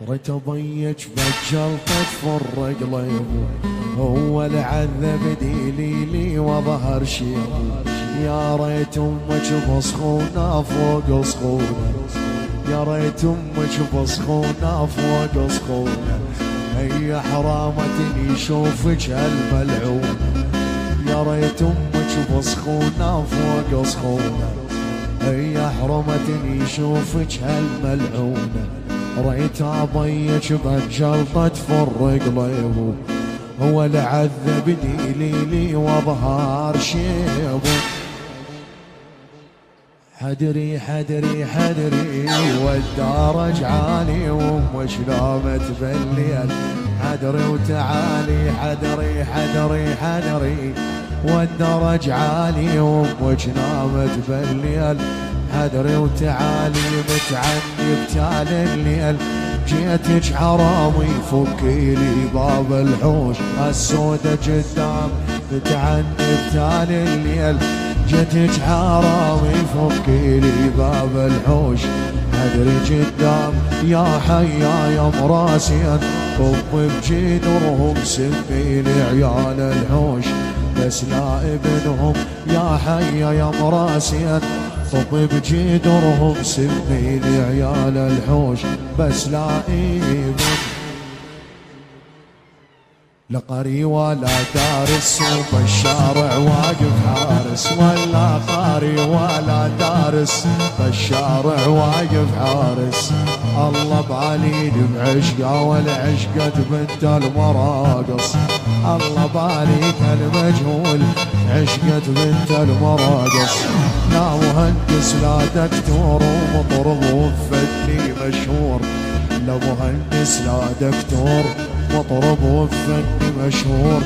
رتبيج بجلطة تفرق ليبو، هو العذب ديلي وظهر شيبو. يا ريت امك بصخونة فوق صخونة، يا ريت امك بصخونة فوق صخونة. هي حرامتني شوفك هالملعونة، يا ريت امك بصخونة فوق صخونة. هي حرمتني شوفك هالملعونة. ريت ابيك بجلطة تفرق ليبو، هو العذب ديلي وظهر شيبو. حدري حدري حدري والدار عالي وامك نامت بالليل. حدري وتعالي حدري حدري حدري والدرج عالي وامك نامت بالليل. حدري وتعالي متعني بتال الليل. جيتك حرامي فكي لي باب الحوش السودة قدام متعني بتال الليل. جيتك حرامي فكي لي باب الحوش حدري قدام. يا حيا يا مراسين طب بجدرهم سمي لي عيال الحوش بس لا ابنهم. يا حيا يا مراسين طب بجدرهم سمي لي عيال الحوش بس لا ابن. لا قاري ولا دارس وبالشارع واقف حارس، ولا قاري ولا دارس بالشارع واقف حارس. الله بعليل بعشقه والعشقة بنت المراقص. الله باليك المجهول عشقة بنت المراقص. لا مهندس لا دكتور ومطرب وفني مشهور. لا مهندس لا دكتور مطرب وفني مشهور.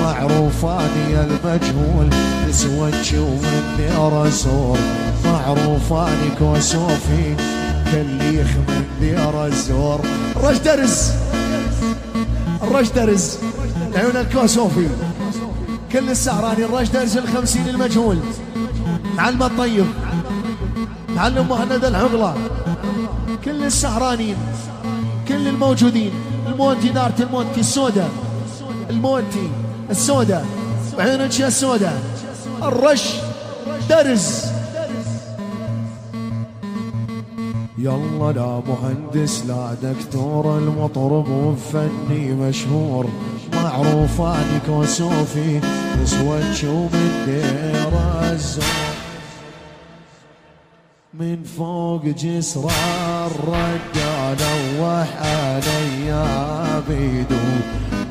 معروفاني المجهول نسوتش ومني رسول. معروفاني كوسوفي كليخ من دير الزور. الرش درز الرش درز العيون الكوسوفي كل السهراني. الرش درز الخمسين المجهول. تعلم الطيب تعلم مهند الحقلة كل السهرانين كل الموجودين. المونتي نارة المونتي السوداء المونتي السوداء بعينك يا السوداء. الرش درز. يلا لا مهندس لا دكتور المطرب وفني مشهور. معروفاني كوسوفي نسوتش ومن دير الزور. من فوق جسر الرجال لوح علي بيدو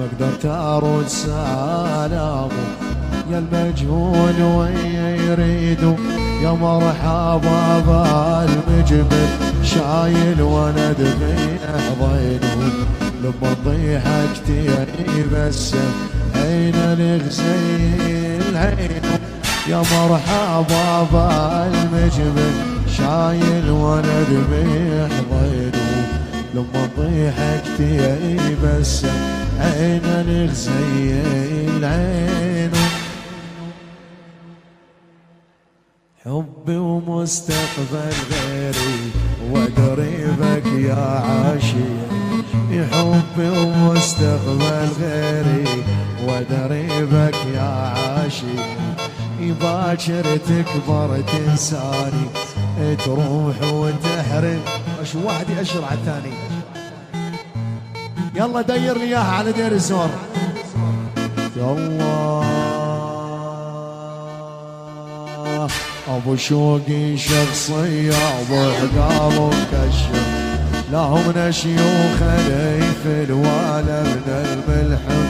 ما قدرت ارد سلامه. يا المجهول ويا يريدو يا مرحبا بالمجبل شايل ولد في حضينه. لما ضيحكتي يبسم عين الغزيل عينه. يا مرحبا بالمجبل شايل ولد بحضينه. لما ضيحكتي يبسم عين الغزيل عينه. حبي ومستقبل غيري وقريبك يا عاشق. حبي ومستقبل غيري ودريبك يا عاشق. باكر تكبر تنساني تروح وتحرم. اش واحد يأشر على الثاني. يلا دير لي اياها على دير الزور. يلا ابو شوقي شخصية وبعقاله مكشف. لا هم من شيوخ اليفل ولا من الملحم.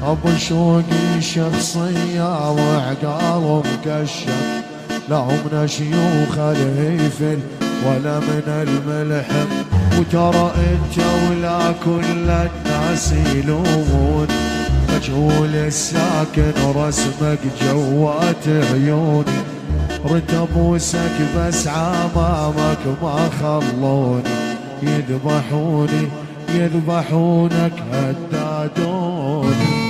ابو شوقي شخصية وعقاله مكشف. لا هم من شيوخ اليفل ولا من الملحم. وترى انت ولا كل الناس يلومون. مجهول الساكن رسمك جوات عيوني. رتبوسك بس عمامك ما خلوني. يذبحوني يذبحونك هدادوني.